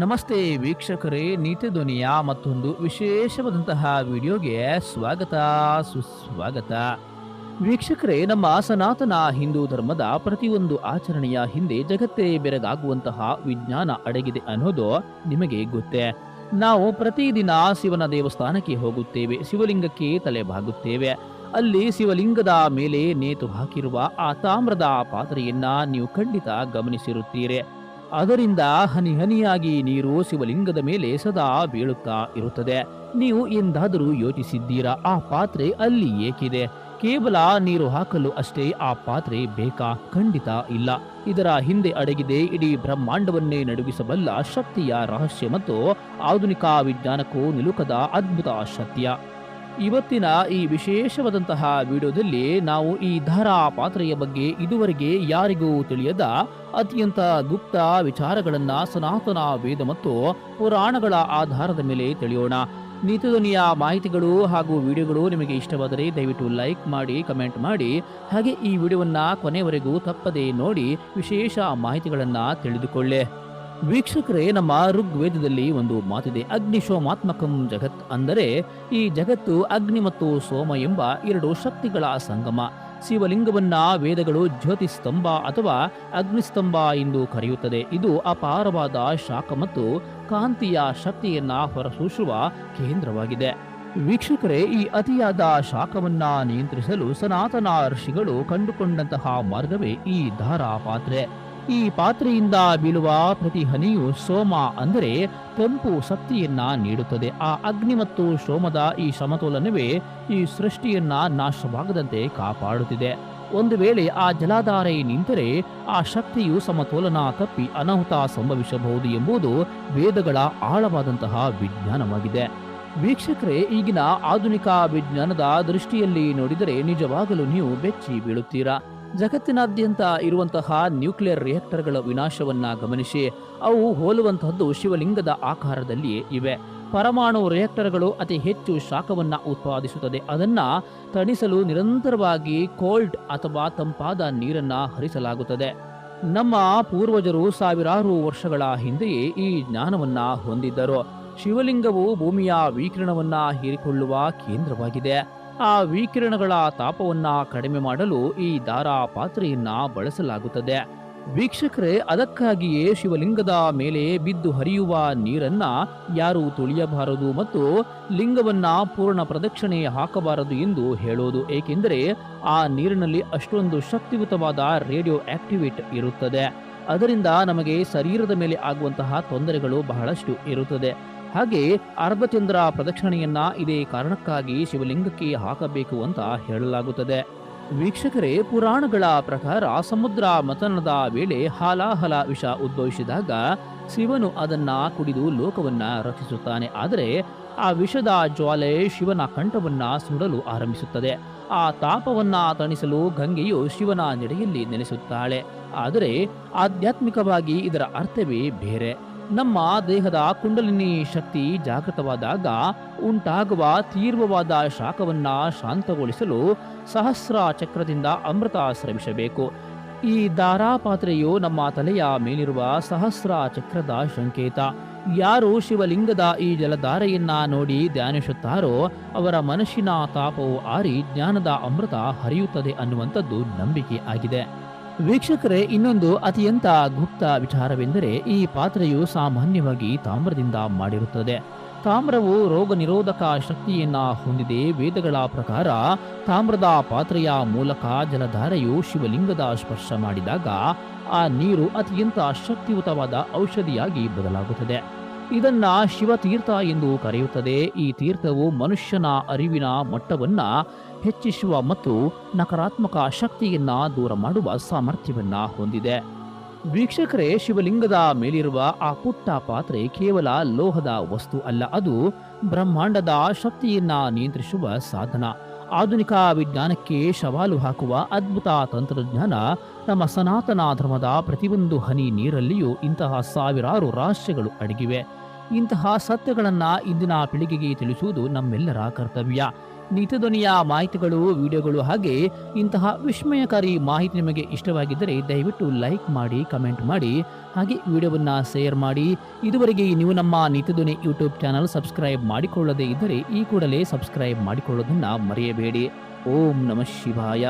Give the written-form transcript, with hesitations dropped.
ನಮಸ್ತೆ ವೀಕ್ಷಕರೇ, ನೀತಿ ಧ್ವನಿಯ ಮತ್ತೊಂದು ವಿಶೇಷವಾದಂತಹ ವಿಡಿಯೋಗೆ ಸ್ವಾಗತ ಸುಸ್ವಾಗತ. ವೀಕ್ಷಕರೇ, ನಮ್ಮ ಸನಾತನ ಹಿಂದೂ ಧರ್ಮದ ಪ್ರತಿಯೊಂದು ಆಚರಣೆಯ ಹಿಂದೆ ಜಗತ್ತೇ ಬೆರಗಾಗುವಂತಹ ವಿಜ್ಞಾನ ಅಡಗಿದೆ ಅನ್ನೋದು ನಿಮಗೆ ಗೊತ್ತೇ. ನಾವು ಪ್ರತಿದಿನ ಶಿವನ ದೇವಸ್ಥಾನಕ್ಕೆ ಹೋಗುತ್ತೇವೆ, ಶಿವಲಿಂಗಕ್ಕೆ ತಲೆ ಬಾಗುತ್ತೇವೆ. ಅಲ್ಲಿ ಶಿವಲಿಂಗದ ಮೇಲೆ ನೇತು ಹಾಕಿರುವ ಆ ತಾಮ್ರದ ಪಾತ್ರೆಯನ್ನ ನೀವು ಖಂಡಿತ ಗಮನಿಸಿರುತ್ತೀರಿ. ಅದರಿಂದ ಹನಿ ಹನಿಯಾಗಿ ನೀರು ಶಿವಲಿಂಗದ ಮೇಲೆ ಸದಾ ಬೀಳುತ್ತಾ ಇರುತ್ತದೆ. ನೀವು ಎಂದಾದರೂ ಯೋಚಿಸಿದ್ದೀರಾ, ಆ ಪಾತ್ರೆ ಅಲ್ಲಿ ಏಕಿದೆ? ಕೇವಲ ನೀರು ಹಾಕಲು ಅಷ್ಟೇ ಆ ಪಾತ್ರೆ ಬೇಕಾ? ಖಂಡಿತ ಇಲ್ಲ. ಇದರ ಹಿಂದೆ ಅಡಗಿದೆ ಇಡೀ ಬ್ರಹ್ಮಾಂಡವನ್ನೇ ನಡುಗಿಸಬಲ್ಲ ಶಕ್ತಿಯ ರಹಸ್ಯ ಮತ್ತು ಆಧುನಿಕ ವಿಜ್ಞಾನಕ್ಕೂ ನಿಲುಕದ ಅದ್ಭುತ ಸತ್ಯ. ಇವತ್ತಿನ ಈ ವಿಶೇಷವಾದಂತಹ ವಿಡಿಯೋದಲ್ಲಿ ನಾವು ಈ ಧಾರಾ ಪಾತ್ರೆಯ ಬಗ್ಗೆ ಇದುವರೆಗೆ ಯಾರಿಗೂ ತಿಳಿಯದ ಅತ್ಯಂತ ಗುಪ್ತ ವಿಚಾರಗಳನ್ನ ಸನಾತನ ವೇದ ಮತ್ತು ಪುರಾಣಗಳ ಆಧಾರದ ಮೇಲೆ ತಿಳಿಯೋಣ. ನೀತಿಧ್ವನಿಯ ಮಾಹಿತಿಗಳು ಹಾಗೂ ವಿಡಿಯೋಗಳು ನಿಮಗೆ ಇಷ್ಟವಾದರೆ ದಯವಿಟ್ಟು ಲೈಕ್ ಮಾಡಿ, ಕಮೆಂಟ್ ಮಾಡಿ, ಹಾಗೆ ಈ ವಿಡಿಯೋವನ್ನ ಕೊನೆವರೆಗೂ ತಪ್ಪದೇ ನೋಡಿ ವಿಶೇಷ ಮಾಹಿತಿಗಳನ್ನ ತಿಳಿದುಕೊಳ್ಳಿ. ವೀಕ್ಷಕರೇ, ನಮ್ಮ ಋಗ್ವೇದದಲ್ಲಿ ಒಂದು ಮಾತಿದೆ, ಅಗ್ನಿಶೋಮಾತ್ಮಕಂ ಜಗತ್. ಅಂದರೆ ಈ ಜಗತ್ತು ಅಗ್ನಿ ಮತ್ತು ಸೋಮ ಎಂಬ ಎರಡು ಶಕ್ತಿಗಳ ಸಂಗಮ. ಶಿವಲಿಂಗವನ್ನ ವೇದಗಳು ಜ್ಯೋತಿಸ್ತಂಭ ಅಥವಾ ಅಗ್ನಿಸ್ತಂಭ ಎಂದು ಕರೆಯುತ್ತದೆ. ಇದು ಅಪಾರವಾದ ಶಾಖ ಮತ್ತು ಕಾಂತಿಯ ಶಕ್ತಿಯನ್ನ ಹೊರಸೂಸುವ ಕೇಂದ್ರವಾಗಿದೆ. ವೀಕ್ಷಕರೇ, ಈ ಅತಿಯಾದ ಶಾಖವನ್ನ ನಿಯಂತ್ರಿಸಲು ಸನಾತನ ಋಷಿಗಳು ಕಂಡುಕೊಂಡಂತಹ ಮಾರ್ಗವೇ ಈ ಧಾರಾ ಪಾತ್ರೆ. ಈ ಪಾತ್ರೆಯಿಂದ ಬೀಳುವ ಪ್ರತಿ ಹನಿಯು ಸೋಮ ಅಂದರೆ ತಂಪು ಶಕ್ತಿಯನ್ನ ನೀಡುತ್ತದೆ. ಆ ಅಗ್ನಿ ಮತ್ತು ಸೋಮದ ಈ ಸಮತೋಲನವೇ ಈ ಸೃಷ್ಟಿಯನ್ನ ನಾಶವಾಗದಂತೆ ಕಾಪಾಡುತ್ತಿದೆ. ಒಂದು ವೇಳೆ ಆ ಜಲಾಧಾರೆ ನಿಂತರೆ ಆ ಶಕ್ತಿಯು ಸಮತೋಲನ ತಪ್ಪಿ ಅನಾಹುತ ಸಂಭವಿಸಬಹುದು ಎಂಬುದು ವೇದಗಳ ಆಳವಾದಂತಹ ವಿಜ್ಞಾನವಾಗಿದೆ. ವೀಕ್ಷಕರೇ, ಈಗಿನ ಆಧುನಿಕ ವಿಜ್ಞಾನದ ದೃಷ್ಟಿಯಲ್ಲಿ ನೋಡಿದರೆ ನಿಜವಾಗಲೂ ನೀವು ಬೆಚ್ಚಿ ಬೀಳುತ್ತೀರಾ. ಜಗತ್ತಿನಾದ್ಯಂತ ಇರುವಂತಹ ನ್ಯೂಕ್ಲಿಯರ್ ರಿಯಾಕ್ಟರ್ಗಳ ವಿನಾಶವನ್ನ ಗಮನಿಸಿ. ಅವು ಹೋಲುವಂತಹದ್ದು ಶಿವಲಿಂಗದ ಆಕಾರದಲ್ಲಿಯೇ ಇವೆ. ಪರಮಾಣು ರಿಯಾಕ್ಟರ್ಗಳು ಅತಿ ಹೆಚ್ಚು ಶಾಖವನ್ನ ಉತ್ಪಾದಿಸುತ್ತದೆ. ಅದನ್ನ ತಣಿಸಲು ನಿರಂತರವಾಗಿ ಕೋಲ್ಡ್ ಅಥವಾ ತಂಪಾದ ನೀರನ್ನ ಹರಿಸಲಾಗುತ್ತದೆ. ನಮ್ಮ ಪೂರ್ವಜರು ಸಾವಿರಾರು ವರ್ಷಗಳ ಹಿಂದೆಯೇ ಈ ಜ್ಞಾನವನ್ನ ಹೊಂದಿದ್ದರು. ಶಿವಲಿಂಗವು ಭೂಮಿಯ ವಿಕಿರಣವನ್ನ ಹೀರಿಕೊಳ್ಳುವ ಕೇಂದ್ರವಾಗಿದೆ. ಆ ವಿಕಿರಣಗಳ ತಾಪವನ್ನ ಕಡಿಮೆ ಮಾಡಲು ಈ ಧಾರಾ ಪಾತ್ರೆಯನ್ನ ಬಳಸಲಾಗುತ್ತದೆ. ವೀಕ್ಷಕರೇ, ಅದಕ್ಕಾಗಿಯೇ ಶಿವಲಿಂಗದ ಮೇಲೆ ಬಿದ್ದು ಹರಿಯುವ ನೀರನ್ನ ಯಾರು ತುಳಿಯಬಾರದು ಮತ್ತು ಲಿಂಗವನ್ನ ಪೂರ್ಣ ಪ್ರದಕ್ಷಿಣೆ ಹಾಕಬಾರದು ಎಂದು ಹೇಳೋದು. ಏಕೆಂದರೆ ಆ ನೀರಿನಲ್ಲಿ ಅಷ್ಟೊಂದು ಶಕ್ತಿಯುತವಾದ ರೇಡಿಯೋ ಆಕ್ಟಿವೇಟ್ ಇರುತ್ತದೆ. ಅದರಿಂದ ನಮಗೆ ಶರೀರದ ಮೇಲೆ ಆಗುವಂತಹ ತೊಂದರೆಗಳು ಬಹಳಷ್ಟು ಇರುತ್ತದೆ. ಹಾಗೆ ಅರ್ಧಚಂದ್ರ ಪ್ರದಕ್ಷಿಣೆಯನ್ನ ಇದೇ ಕಾರಣಕ್ಕಾಗಿ ಶಿವಲಿಂಗಕ್ಕೆ ಹಾಕಬೇಕು ಅಂತ ಹೇಳಲಾಗುತ್ತದೆ. ವೀಕ್ಷಕರೇ, ಪುರಾಣಗಳ ಪ್ರಕಾರ ಸಮುದ್ರ ಮಥನದ ವೇಳೆ ಹಾಲಾಹಲ ವಿಷ ಉದ್ಭವಿಸಿದಾಗ ಶಿವನು ಅದನ್ನ ಕುಡಿದು ಲೋಕವನ್ನ ರಕ್ಷಿಸುತ್ತಾನೆ. ಆದರೆ ಆ ವಿಷದ ಜ್ವಾಲೆ ಶಿವನ ಕಂಠವನ್ನ ಸುಡಲು ಆರಂಭಿಸುತ್ತದೆ. ಆ ತಾಪವನ್ನ ತಣಿಸಲು ಗಂಗೆಯು ಶಿವನ ನೆಡೆಯಲ್ಲಿ ನೆಲೆಸುತ್ತಾಳೆ. ಆದರೆ ಆಧ್ಯಾತ್ಮಿಕವಾಗಿ ಇದರ ಅರ್ಥವೇ ಬೇರೆ. ನಮ್ಮ ದೇಹದ ಕುಂಡಲಿನಿ ಶಕ್ತಿ ಜಾಗೃತವಾದಾಗ ಉಂಟಾಗುವ ತೀವ್ರವಾದ ಶಾಖವನ್ನ ಶಾಂತಗೊಳಿಸಲು ಸಹಸ್ರ ಚಕ್ರದಿಂದ ಅಮೃತ ಸ್ರವಿಸಬೇಕು. ಈ ಧಾರಾ ಪಾತ್ರೆಯು ನಮ್ಮ ತಲೆಯ ಮೇಲಿರುವ ಸಹಸ್ರ ಚಕ್ರದ ಸಂಕೇತ. ಯಾರು ಶಿವಲಿಂಗದ ಈ ಜಲಧಾರೆಯನ್ನ ನೋಡಿ ಧ್ಯಾನಿಸುತ್ತಾರೋ ಅವರ ಮನಸ್ಸಿನ ತಾಪವು ಆರಿ ಜ್ಞಾನದ ಅಮೃತ ಹರಿಯುತ್ತದೆ ಅನ್ನುವಂಥದ್ದು ನಂಬಿಕೆ ಆಗಿದೆ. ವೀಕ್ಷಕರೇ, ಇನ್ನೊಂದು ಅತ್ಯಂತ ಗುಪ್ತ ವಿಚಾರವೆಂದರೆ ಈ ಪಾತ್ರೆಯು ಸಾಮಾನ್ಯವಾಗಿ ತಾಮ್ರದಿಂದ ಮಾಡಿರುತ್ತದೆ. ತಾಮ್ರವು ರೋಗ ನಿರೋಧಕ ಶಕ್ತಿಯನ್ನ ಹೊಂದಿದೆ. ವೇದಗಳ ಪ್ರಕಾರ ತಾಮ್ರದ ಪಾತ್ರೆಯ ಮೂಲಕ ಜಲಧಾರೆಯು ಶಿವಲಿಂಗದ ಸ್ಪರ್ಶ ಮಾಡಿದಾಗ ಆ ನೀರು ಅತ್ಯಂತ ಶಕ್ತಿಯುತವಾದ ಔಷಧಿಯಾಗಿ ಬದಲಾಗುತ್ತದೆ. ಇದನ್ನ ಶಿವತೀರ್ಥ ಎಂದು ಕರೆಯುತ್ತದೆ. ಈ ತೀರ್ಥವು ಮನುಷ್ಯನ ಅರಿವಿನ ಮಟ್ಟವನ್ನ ಹೆಚ್ಚಿಸುವ ಮತ್ತು ನಕಾರಾತ್ಮಕ ಶಕ್ತಿಯನ್ನ ದೂರ ಮಾಡುವ ಸಾಮರ್ಥ್ಯವನ್ನ ಹೊಂದಿದೆ. ವೀಕ್ಷಕರೇ, ಶಿವಲಿಂಗದ ಮೇಲಿರುವ ಆ ಪುಟ್ಟ ಪಾತ್ರೆ ಕೇವಲ ಲೋಹದ ವಸ್ತು ಅಲ್ಲ, ಅದು ಬ್ರಹ್ಮಾಂಡದ ಶಕ್ತಿಯನ್ನ ನಿಯಂತ್ರಿಸುವ ಸಾಧನ. ಆಧುನಿಕ ವಿಜ್ಞಾನಕ್ಕೆ ಸವಾಲು ಹಾಕುವ ಅದ್ಭುತ ತಂತ್ರಜ್ಞಾನ. ನಮ್ಮ ಸನಾತನ ಧರ್ಮದ ಪ್ರತಿಯೊಂದು ಹನಿ ನೀರಲ್ಲಿಯೂ ಇಂತಹ ಸಾವಿರಾರು ರಹಸ್ಯಗಳು ಅಡಗಿವೆ. ಇಂತಹ ಸತ್ಯಗಳನ್ನ ಇಂದಿನ ಪೀಳಿಗೆಗೆ ತಿಳಿಸುವುದು ನಮ್ಮೆಲ್ಲರ ಕರ್ತವ್ಯ. ನಿತ್ಯಧ್ವನಿಯ ಮಾಹಿತಿಗಳು, ವಿಡಿಯೋಗಳು ಹಾಗೆ ಇಂತಹ ವಿಸ್ಮಯಕಾರಿ ಮಾಹಿತಿ ನಿಮಗೆ ಇಷ್ಟವಾಗಿದ್ದರೆ ದಯವಿಟ್ಟು ಲೈಕ್ ಮಾಡಿ, ಕಮೆಂಟ್ ಮಾಡಿ, ಹಾಗೆ ವಿಡಿಯೋವನ್ನು ಶೇರ್ ಮಾಡಿ. ಇದುವರೆಗೆ ನೀವು ನಮ್ಮ ನಿತ್ಯಧ್ವನಿ ಯೂಟ್ಯೂಬ್ ಚಾನಲ್ ಸಬ್ಸ್ಕ್ರೈಬ್ ಮಾಡಿಕೊಳ್ಳದೇ ಇದ್ದರೆ ಈ ಕೂಡಲೇ ಸಬ್ಸ್ಕ್ರೈಬ್ ಮಾಡಿಕೊಳ್ಳೋದನ್ನು ಮರೆಯಬೇಡಿ. ಓಂ ನಮಃ ಶಿವಾಯ.